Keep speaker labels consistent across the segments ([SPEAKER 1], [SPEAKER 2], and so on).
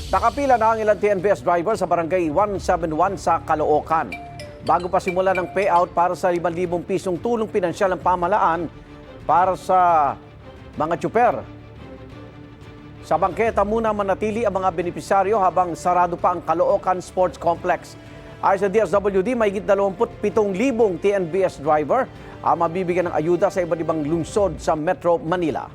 [SPEAKER 1] Nakapila na ang ilang TNVS driver sa barangay 171 sa Caloocan. Bago pa simula ng payout para sa 5,000 pisong tulong pinansyal ng pamahalaan para sa mga tsuper. Sa bangketa muna manatili ang mga benepisyaryo habang sarado pa ang Caloocan Sports Complex. Ayon sa DSWD, mahigit 27,000 TNVS driver ang mabibigyan ng ayuda sa iba't ibang lungsod sa Metro Manila.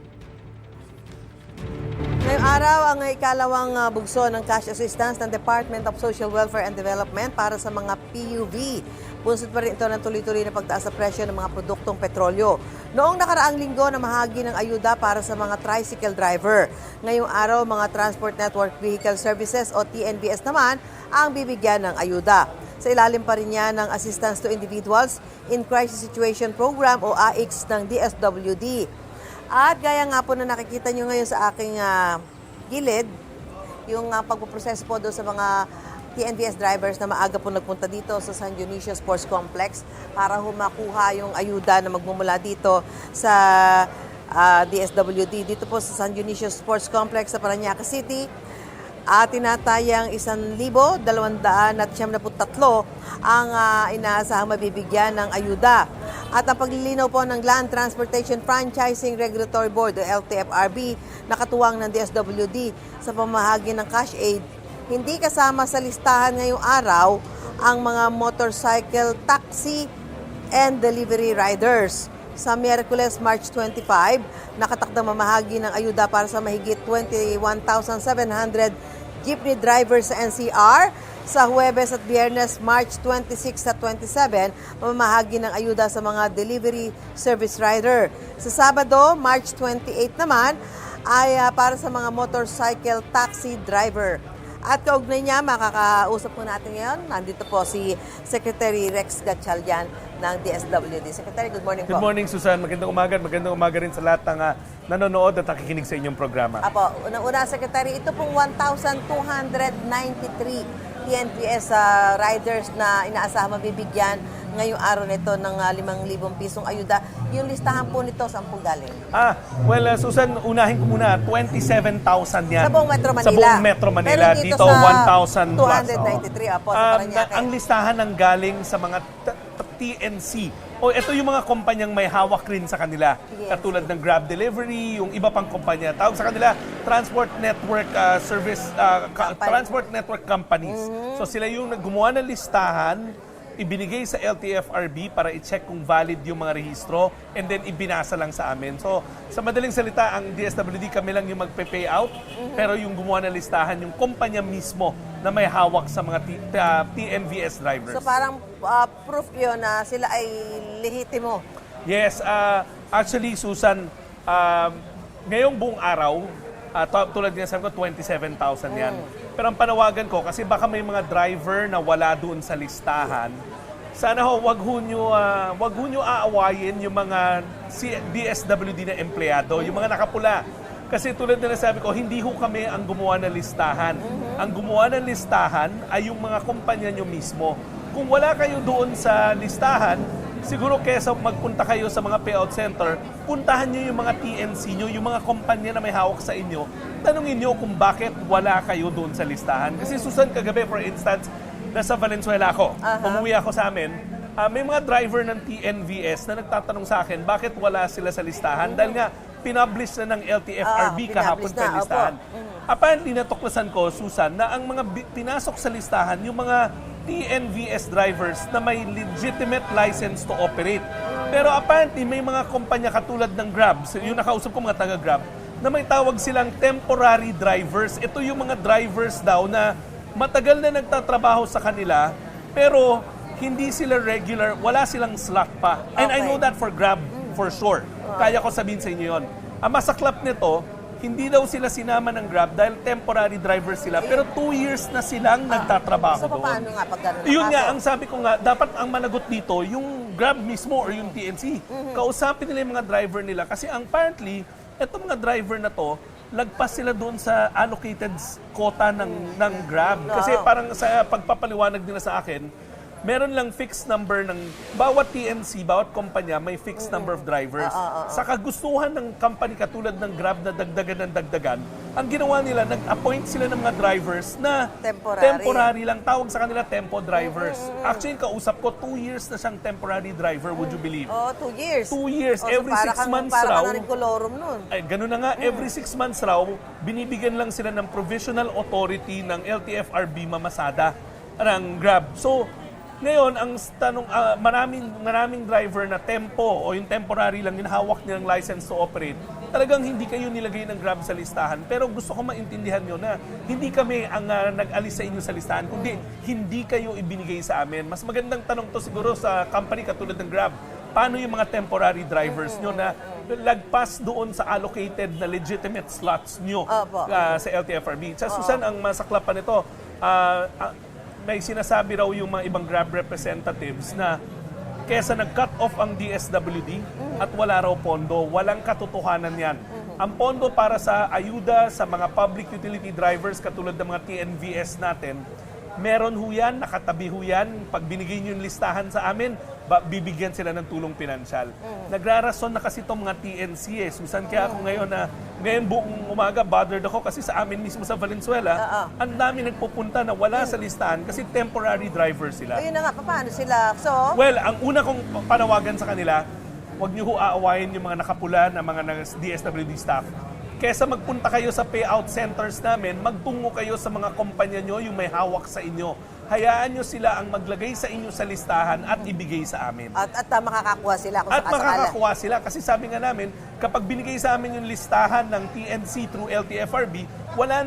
[SPEAKER 2] Ngayong araw ang ikalawang bugso ng cash assistance ng Department of Social Welfare and Development para sa mga PUV. Bunsod pa rin ito ng tuloy-tuloy na pagtaas sa presyo ng mga produktong petrolyo. Noong nakaraang linggo na mahagi ng ayuda para sa mga tricycle driver. Ngayong araw, mga Transport Network Vehicle Services o TNVS naman ang bibigyan ng ayuda. Sa ilalim pa rin niya ng Assistance to Individuals in Crisis Situation Program o AICS ng DSWD. At gaya nga po na nakikita nyo ngayon sa aking gilid, yung pagpuproseso po doon sa mga TNVS drivers na maaga po nagpunta dito sa San Dionisio Sports Complex para humakuha yung ayuda na magmumula dito sa DSWD. Dito po sa San Dionisio Sports Complex sa Parañaque City, tinatayang 1,273 ang inaasahang mabibigyan ng ayuda. At ang paglilinaw po ng Land Transportation Franchising Regulatory Board o LTFRB na katuwang ng DSWD sa pamahagi ng cash aid, hindi kasama sa listahan ngayong araw ang mga motorcycle, taxi, and delivery riders. Sa Miyerkules, March 25, nakatakdang mamahagi ng ayuda para sa mahigit 21,700 jeepney drivers sa NCR. Sa Huwebes at Biyernes, March 26 at 27, mamahagi ng ayuda sa mga delivery service rider. Sa Sabado, March 28 naman, ay para sa mga motorcycle taxi driver. At kaugnay niya, makakausap po natin ngayon. Nandito po si Secretary Rex Gatchalian ng DSWD. Secretary, good morning po.
[SPEAKER 3] Good morning, Susan. Magandang umaga rin sa lahat ng nanonood at nakikinig sa inyong programa.
[SPEAKER 2] Apo, unang-una, Secretary, ito pong 1,293 TNVS riders na inaasahan mabibigyan ngayong araw nito ng 5,000 pisong ayuda. Yung listahan po nito, saan po galing?
[SPEAKER 3] Susan, unahin ko muna, 27,000 yan.
[SPEAKER 2] Sa buong Metro Manila.
[SPEAKER 3] Sa buong Metro Manila.
[SPEAKER 2] Pero
[SPEAKER 3] dito 1,000 plus.
[SPEAKER 2] 293, apo, sa Parañaque.
[SPEAKER 3] Ang listahan ng galing sa mga TNC. Ito yung mga kumpanyang may hawak rin sa kanila.
[SPEAKER 2] Yes.
[SPEAKER 3] Katulad ng Grab Delivery, yung iba pang kumpanya. Tawag sa kanila, Transport Network Transport Network Companies. So sila yung gumawa ng listahan, ibinigay sa LTFRB para i-check kung valid yung mga rehistro and then ibinasa lang sa amin. So, sa madaling salita, ang DSWD kami lang yung magpe-pay out, pero yung gumawa ng listahan, yung kumpanya mismo na may hawak sa mga TNVS drivers.
[SPEAKER 2] So parang proof yun na sila ay lehitimo.
[SPEAKER 3] Yes, actually, Susan, ngayong buong araw, tulad nga sabi ko, 27,000 yan. Pero ang panawagan ko, kasi baka may mga driver na wala doon sa listahan, sana wag ho nyo aawayin yung mga DSWD na empleyado, yung mga nakapula. Kasi tulad na sabi ko, hindi ho kami ang gumawa ng listahan. Ang gumawa ng listahan ay yung mga kumpanya nyo mismo. Kung wala kayo doon sa listahan, siguro kesa magpunta kayo sa mga payout center, puntahan nyo yung mga TNC nyo, yung mga kumpanya na may hawak sa inyo, tanungin nyo kung bakit wala kayo doon sa listahan. Kasi Susan, kagabi, for instance, nasa Valenzuela ako, umuwi ako sa amin, may mga driver ng TNVS na nagtatanong sa akin, bakit wala sila sa listahan? Dahil nga, pinublish na ng LTFRB kahapon pa listahan. Apparently, natuklasan ko, Susan, na ang mga pinasok sa listahan, yung mga TNVS drivers na may legitimate license to operate. Pero apparently, may mga kumpanya katulad ng Grab, yung nakausap ko mga taga-Grab, na may tawag silang temporary drivers. Ito yung mga drivers daw na matagal na nagtatrabaho sa kanila, pero hindi sila regular, wala silang slot pa. And I know that for Grab, for sure. Kaya ko sabihin sa inyo yun. Ang masaklap nito, hindi daw sila sinama ng Grab dahil temporary driver sila. Pero 2 years na silang nagtatrabaho doon.
[SPEAKER 2] So paano nga pag gano'n?
[SPEAKER 3] Yun nga, ang sabi ko nga, dapat ang managot dito, yung Grab mismo or yung TNC. Kausapin nila yung mga driver nila. Kasi apparently, etong mga driver na to, lagpas sila doon sa allocated quota ng Grab. Kasi parang sa pagpapaliwanag nila sa akin, meron lang fixed number ng bawat TNC, bawat kumpanya may fixed number of drivers. Sa kagustuhan ng company katulad ng Grab na dagdagan ng dagdagan, ang ginawa nila, nag-appoint sila ng mga drivers na
[SPEAKER 2] Temporary.
[SPEAKER 3] lang. Tawag sa kanila tempo drivers. Actually, kausap ko, 2 years na siyang temporary driver, would you believe?
[SPEAKER 2] Oh, 2 years.
[SPEAKER 3] 2 years.
[SPEAKER 2] Oh, so
[SPEAKER 3] Every 6 months
[SPEAKER 2] para
[SPEAKER 3] raw.
[SPEAKER 2] ka na rin kolorum nun.
[SPEAKER 3] Ay, ganun na nga, every 6 months raw, binibigyan lang sila ng provisional authority ng LTFRB mamasada ng Grab. So, ngayon, ang tanong, maraming driver na tempo o yung temporary lang, yung hawak nilang license to operate, talagang hindi kayo nilagay ng Grab sa listahan. Pero gusto ko maintindihan nyo na hindi kami ang nag-alis sa inyo sa listahan, kundi hindi kayo ibinigay sa amin. Mas magandang tanong to siguro sa company katulad ng Grab. Paano yung mga temporary drivers nyo na lagpas doon sa allocated na legitimate slots nyo sa LTFRB? Sa Susan, ang masaklap pa nito, may sinasabi raw yung mga ibang Grab representatives na kesa nag-cut off ang DSWD at wala raw pondo, walang katotohanan yan. Ang pondo para sa ayuda sa mga public utility drivers katulad ng mga TNVS natin, meron ho yan, nakatabi ho yan. Pag binigay nyo yung listahan sa amin, bibigyan sila ng tulong pinansyal. Nagrarason na kasi itong mga TNC eh. Susan, kaya ako ngayon buong umaga, bothered ako kasi sa amin mismo sa Valenzuela, ang dami nagpupunta na wala sa listahan kasi temporary driver sila.
[SPEAKER 2] Ayun na nga, paano sila? So,
[SPEAKER 3] Well, ang una kong panawagan sa kanila, huwag niyo ho aawayin yung mga nakapula na mga DSWD staff. Kesa magpunta kayo sa payout centers namin, magtungo kayo sa mga kumpanya nyo, yung may hawak sa inyo. Hayaan nyo sila ang maglagay sa inyo sa listahan at ibigay sa amin.
[SPEAKER 2] at makakakuha sila kung
[SPEAKER 3] At
[SPEAKER 2] sakasakala.
[SPEAKER 3] makakakuha sila kasi sabi nga namin, kapag binigay sa amin yung listahan ng TNC through LTFRB,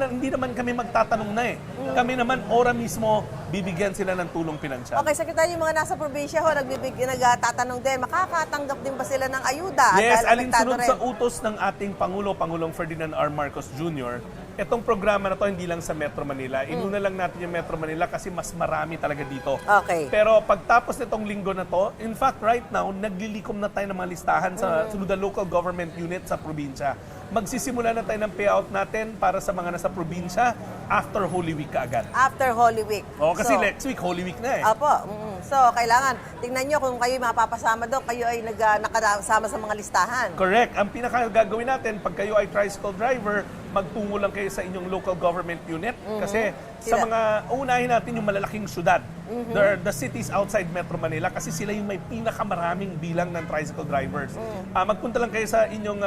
[SPEAKER 3] hindi naman kami magtatanong na eh. Kami naman, ora mismo, bibigyan sila ng tulong pinansyal.
[SPEAKER 2] Okay, Secretary, yung mga nasa probinsya ho, nagtatanong din, makakatanggap din ba sila ng ayuda?
[SPEAKER 3] Yes,
[SPEAKER 2] Dahil
[SPEAKER 3] alinsunod
[SPEAKER 2] apektado
[SPEAKER 3] sa utos ng ating Pangulong Ferdinand R. Marcos Jr., itong programa na to hindi lang sa Metro Manila. Inuna lang natin yung Metro Manila kasi mas marami talaga dito.
[SPEAKER 2] Okay.
[SPEAKER 3] Pero pagtapos nitong linggo na to, in fact, right now, naglilikom na tayo ng mga listahan sa the local government unit sa probinsya. Magsisimula na tayo ng payout natin para sa mga nasa probinsya after Holy Week kaagad.
[SPEAKER 2] After Holy Week.
[SPEAKER 3] Kasi next week, Holy Week na eh.
[SPEAKER 2] Apo. So, kailangan, tingnan nyo kung kayo mapapasama doon, kayo ay nakasama sa mga listahan.
[SPEAKER 3] Correct. Ang pinaka-gagawin natin, pag kayo ay tricycle driver, magtungo lang kayo sa inyong local government unit. Kasi sa mga, unahin natin yung malalaking syudad. The cities outside Metro Manila kasi sila yung may pinakamaraming bilang ng tricycle drivers. Magpunta lang kayo sa inyong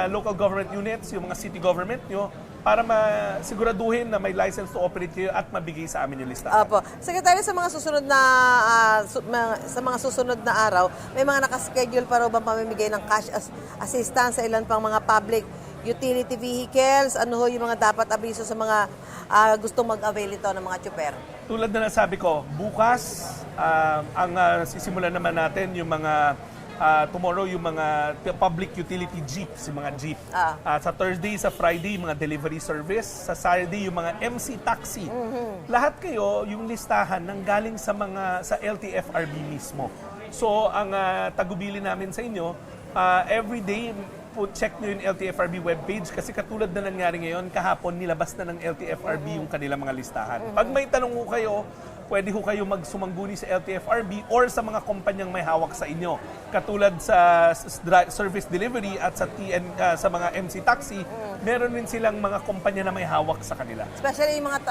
[SPEAKER 3] local government units, yung mga city government nyo, para masiguraduhin na may license to operate kayo at mabigay sa amin yung listahan.
[SPEAKER 2] Apo. Secretary, sa mga susunod na sa mga susunod na araw, may mga nakaschedule pa raw bang pamimigay ng cash assistance sa ilan pang mga public utility vehicles? Ano ho yung mga dapat abiso sa mga gustong mag-avail ito ng mga tsuper?
[SPEAKER 3] Tulad na nasabi ko, bukas ang sisimulan naman natin yung mga tomorrow yung mga public utility jeeps, yung mga jeep. Sa Thursday, sa Friday, mga delivery service. Sa Saturday, yung mga MC taxi. Lahat kayo, yung listahan nang galing sa LTFRB mismo. So, ang tagubili namin sa inyo, every day, check nyo yung LTFRB webpage kasi katulad na nangyari ngayon, kahapon nilabas na ng LTFRB yung kanilang mga listahan. Pag may tanong ko kayo, pwede ho kayo magsumangguni sa LTFRB or sa mga kumpanyang may hawak sa inyo. Katulad sa service delivery at sa mga MC taxi, meron rin silang mga kumpanya na may hawak sa kanila.
[SPEAKER 2] Especially yung mga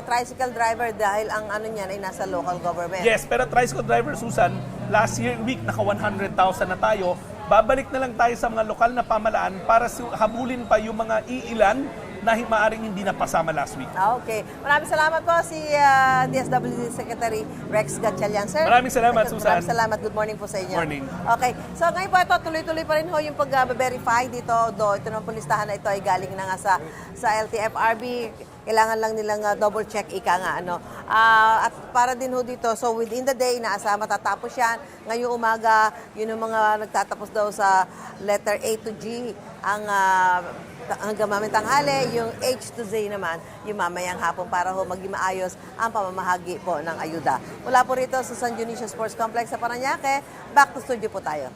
[SPEAKER 2] tricycle driver dahil ang ano niyan ay nasa local government.
[SPEAKER 3] Yes, pero tricycle driver, Susan, last week naka 100,000 na tayo. Babalik na lang tayo sa mga lokal na pamalaan para habulin pa yung mga iilan na maaring hindi napasama last week.
[SPEAKER 2] Okay. Maraming salamat po si DSWD Secretary Rex Gatchalian, sir.
[SPEAKER 3] Maraming salamat, Susan.
[SPEAKER 2] Maraming salamat. Good morning po sa inyo.
[SPEAKER 3] Morning.
[SPEAKER 2] Okay. So ngayon po ito, tuloy-tuloy pa rin ho yung pag-verify dito. Ito naman po listahan na ito ay galing na nga sa LTFRB. Kailangan lang nilang double check ika nga. At para din ho dito, so within the day, matatapos yan. Ngayong umaga, yun yung mga nagtatapos daw sa letter A to G. Hanggang mamayang tanghali, yung H to Z naman, yung mamayang hapon para ho maging maayos ang pamamahagi po ng ayuda. Mula po rito sa San Dionisio Sports Complex sa Parañaque, back to studio po tayo.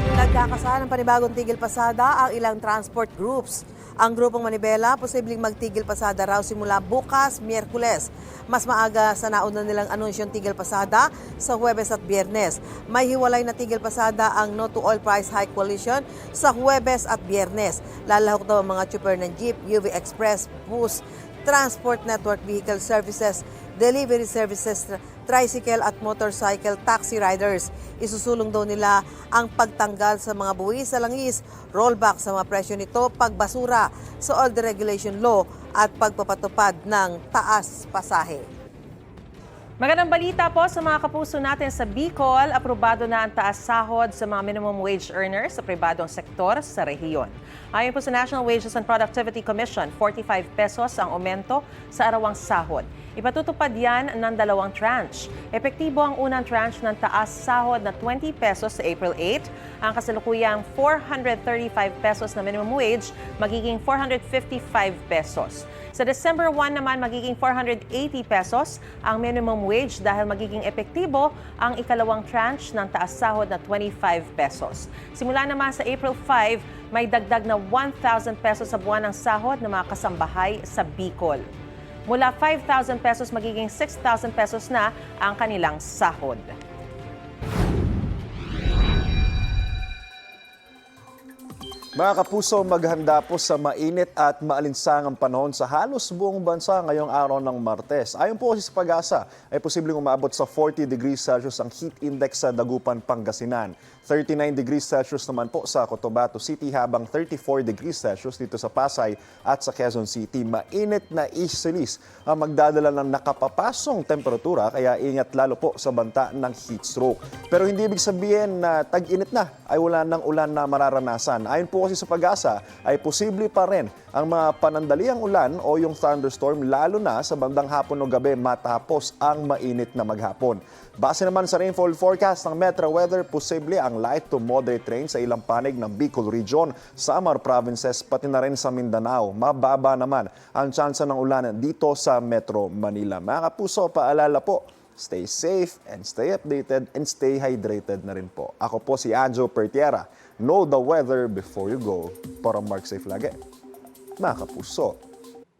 [SPEAKER 2] Nagkakasahan ng panibagong tigil pasada ang ilang transport groups. Ang grupong Manibela, posibleng magtigil pasada raw simula bukas, Miyerkules. Mas maaga sa nauna nilang anunsyong tigil pasada sa Huwebes at Biyernes. May hiwalay na tigil pasada ang No to Oil Price Hike Coalition sa Huwebes at Biyernes. Lalahok daw ang mga tsuper ng jeep, UV Express, bus, Transport Network Vehicle Services, Delivery Services, tricycle at motorcycle taxi riders. Isusulong daw nila ang pagtanggal sa mga buwis sa langis, rollback sa mga presyo nito, pagbasura sa oil deregulation law at pagpapatupad ng taas pasahe.
[SPEAKER 4] Magandang balita po sa mga kapuso natin sa Bicol. Aprobado na ang taas sahod sa mga minimum wage earners sa pribadong sektor sa rehiyon. Ayon po sa National Wages and Productivity Commission, 45 pesos ang aumento sa arawang sahod. Ipatutupad yan ng dalawang tranche. Epektibo ang unang tranche ng taas sahod na 20 pesos sa April 8. Ang kasalukuyang 435 pesos na minimum wage magiging 455 pesos. Sa December 1 naman magiging 480 pesos ang minimum wage dahil magiging epektibo ang ikalawang tranche ng taas sahod na 25 pesos. Simula naman sa April 5, may dagdag na 1,000 pesos sa buwan ng sahod ng mga kasambahay sa Bicol. Mula 5,000 pesos magiging 6,000 pesos na ang kanilang sahod.
[SPEAKER 5] Mga kapuso, maghanda po sa mainit at maalinsangang panahon sa halos buong bansa ngayong araw ng Martes. Ayon po sa Pag-asa, ay posibleng umabot sa 40 degrees Celsius ang heat index sa Dagupan, Pangasinan. 39 degrees Celsius naman po sa Cotabato City habang 34 degrees Celsius dito sa Pasay at sa Quezon City. Mainit na easterlies ang magdadala ng nakapapasong temperatura kaya ingat lalo po sa banta ng heat stroke. Pero hindi ibig sabihin na tag-init na ay wala ng ulan na mararanasan. Ayon po kasi sa Pag-asa ay posible pa rin ang mga panandaliang ulan o yung thunderstorm lalo na sa bandang hapon o gabi matapos ang mainit na maghapon. Base naman sa rainfall forecast ng Metro Weather, posible ang light to moderate rain sa ilang panig ng Bicol Region, Samar Provinces, pati na rin sa Mindanao. Mababa naman ang tsansa ng ulan dito sa Metro Manila. Mga kapuso, paalala po, stay safe and stay updated and stay hydrated na rin po. Ako po si Anjo Pertiera. Know the weather before you go. Para Mark Safe lagi. Mga kapuso.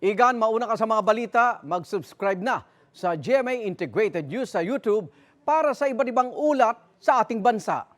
[SPEAKER 1] Igan, mauna ka sa mga balita, mag-subscribe na sa GMA Integrated News sa YouTube para sa iba't ibang ulat sa ating bansa.